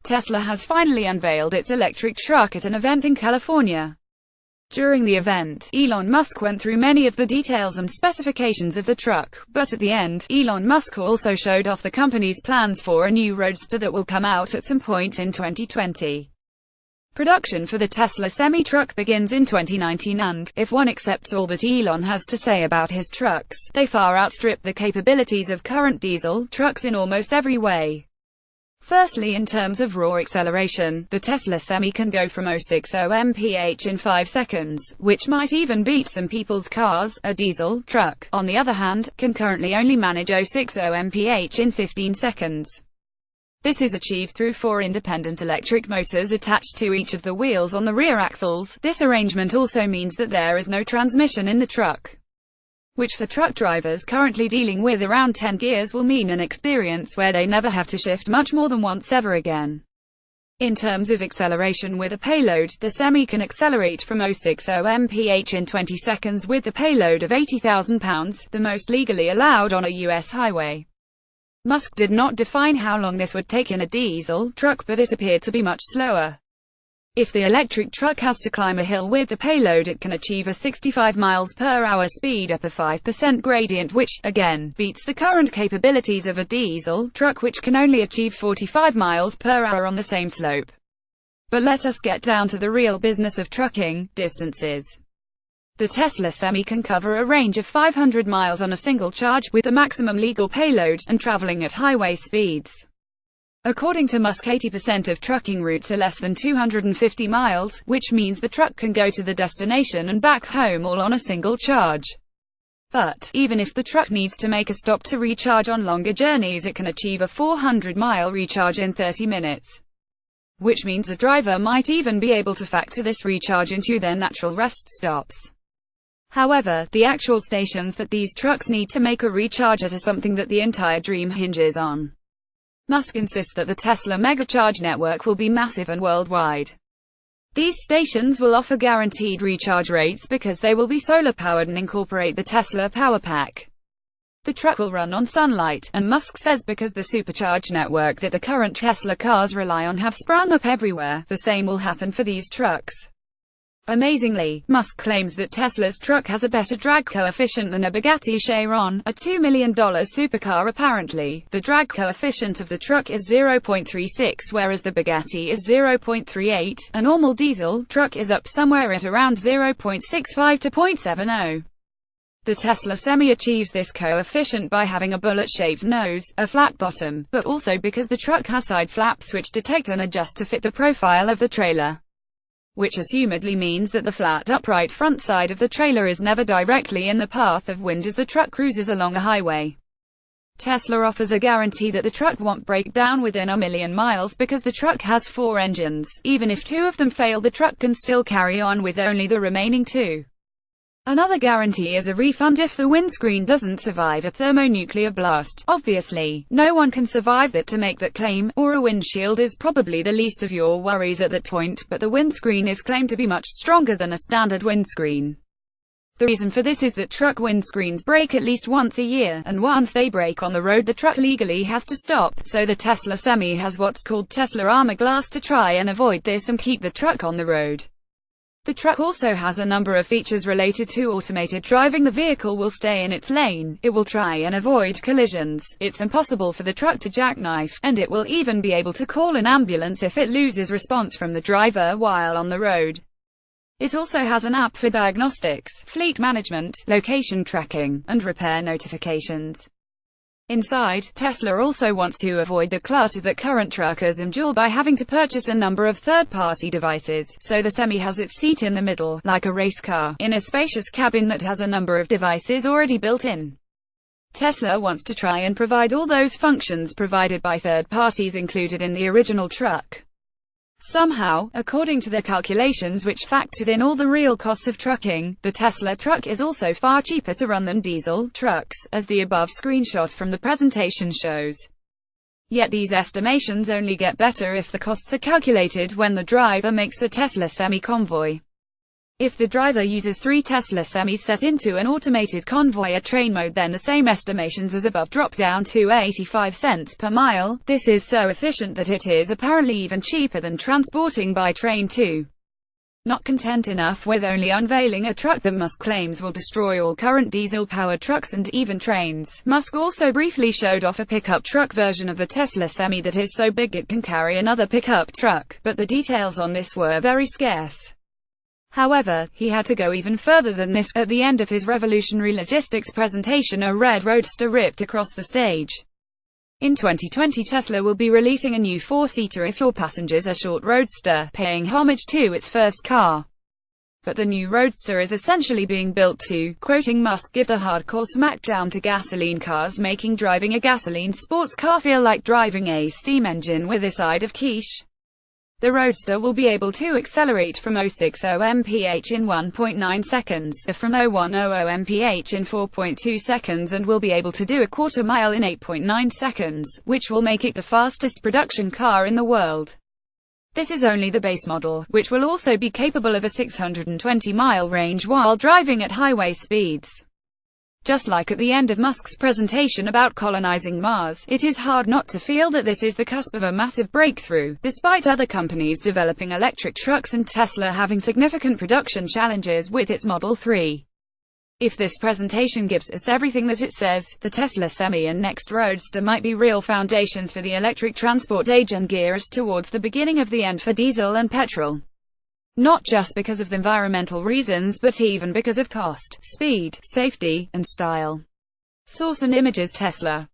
Tesla has finally unveiled its electric truck at an event in California. During the event, Elon Musk went through many of the details and specifications of the truck, but at the end, Elon Musk also showed off the company's plans for a new roadster that will come out at some point in 2020. Production for the Tesla semi-truck begins in 2019 and, if one accepts all that Elon has to say about his trucks, they far outstrip the capabilities of current diesel trucks in almost every way. Firstly, in terms of raw acceleration, the Tesla Semi can go from 060 mph in 5 seconds, which might even beat some people's cars. A diesel truck, on the other hand, can currently only manage 060 mph in 15 seconds. This is achieved through 4 independent electric motors attached to each of the wheels on the rear axles. This arrangement also means that there is no transmission in the truck, which for truck drivers currently dealing with around 10 gears will mean an experience where they never have to shift much more than once ever again. In terms of acceleration with a payload, the Semi can accelerate from 060 mph in 20 seconds with a payload of 80,000 pounds, the most legally allowed on a US highway. Musk did not define how long this would take in a diesel truck, but it appeared to be much slower. If the electric truck has to climb a hill with the payload, it can achieve a 65 miles per hour speed up a 5% gradient, which, again, beats the current capabilities of a diesel truck, which can only achieve 45 miles per hour on the same slope. But let us get down to the real business of trucking: distances. The Tesla Semi can cover a range of 500 miles on a single charge, with the maximum legal payload, and traveling at highway speeds. According to Musk, 80% of trucking routes are less than 250 miles, which means the truck can go to the destination and back home all on a single charge. But, even if the truck needs to make a stop to recharge on longer journeys, it can achieve a 400-mile recharge in 30 minutes. Which means a driver might even be able to factor this recharge into their natural rest stops. However, the actual stations that these trucks need to make a recharge at are something that the entire dream hinges on. Musk insists that the Tesla megacharge network will be massive and worldwide. These stations will offer guaranteed recharge rates because they will be solar-powered and incorporate the Tesla Power Pack. The truck will run on sunlight, and Musk says because the supercharge network that the current Tesla cars rely on have sprung up everywhere, the same will happen for these trucks. Amazingly, Musk claims that Tesla's truck has a better drag coefficient than a Bugatti Chiron, a $2 million supercar. Apparently, the drag coefficient of the truck is 0.36, whereas the Bugatti is 0.38. A normal diesel truck is up somewhere at around 0.65 to 0.70. The Tesla Semi achieves this coefficient by having a bullet-shaped nose, a flat bottom, but also because the truck has side flaps which detect and adjust to fit the profile of the trailer, which assumedly means that the flat upright front side of the trailer is never directly in the path of wind as the truck cruises along a highway. Tesla offers a guarantee that the truck won't break down within a million miles because the truck has 4 engines. Even if 2 of them fail, the truck can still carry on with only the remaining 2. Another guarantee is a refund if the windscreen doesn't survive a thermonuclear blast. Obviously, no one can survive that to make that claim, or a windshield is probably the least of your worries at that point, but the windscreen is claimed to be much stronger than a standard windscreen. The reason for this is that truck windscreens break at least once a year, and once they break on the road the truck legally has to stop, so the Tesla Semi has what's called Tesla Armor Glass to try and avoid this and keep the truck on the road. The truck also has a number of features related to automated driving. The vehicle will stay in its lane, it will try and avoid collisions, it's impossible for the truck to jackknife, and it will even be able to call an ambulance if it loses response from the driver while on the road. It also has an app for diagnostics, fleet management, location tracking, and repair notifications. Inside, Tesla also wants to avoid the clutter that current truckers endure by having to purchase a number of third-party devices, so the Semi has its seat in the middle, like a race car, in a spacious cabin that has a number of devices already built in. Tesla wants to try and provide all those functions provided by third parties included in the original truck. Somehow, according to their calculations which factored in all the real costs of trucking, the Tesla truck is also far cheaper to run than diesel trucks, as the above screenshot from the presentation shows. Yet these estimations only get better if the costs are calculated when the driver makes a Tesla Semi convoy. If the driver uses 3 Tesla semis set into an automated convoy or train mode, then the same estimations as above drop down to 85 cents per mile. This is so efficient that it is apparently even cheaper than transporting by train too. Not content enough with only unveiling a truck that Musk claims will destroy all current diesel-powered trucks and even trains, Musk also briefly showed off a pickup truck version of the Tesla Semi that is so big it can carry another pickup truck, but the details on this were very scarce. However, he had to go even further than this. At the end of his revolutionary logistics presentation, a red roadster ripped across the stage. In 2020, Tesla will be releasing a new 4-seater if your passengers are short roadster, paying homage to its first car. But the new roadster is essentially being built to, quoting Musk, give the hardcore smackdown to gasoline cars, making driving a gasoline sports car feel like driving a steam engine with a side of quiche. The Roadster will be able to accelerate from 060 mph in 1.9 seconds, to from 0100 mph in 4.2 seconds, and will be able to do a quarter mile in 8.9 seconds, which will make it the fastest production car in the world. This is only the base model, which will also be capable of a 620-mile range while driving at highway speeds. Just like at the end of Musk's presentation about colonizing Mars, it is hard not to feel that this is the cusp of a massive breakthrough, despite other companies developing electric trucks and Tesla having significant production challenges with its Model 3. If this presentation gives us everything that it says, the Tesla Semi and next Roadster might be real foundations for the electric transport age and gear us towards the beginning of the end for diesel and petrol. Not just because of the environmental reasons, but even because of cost, speed, safety, and style. Source and images. Tesla.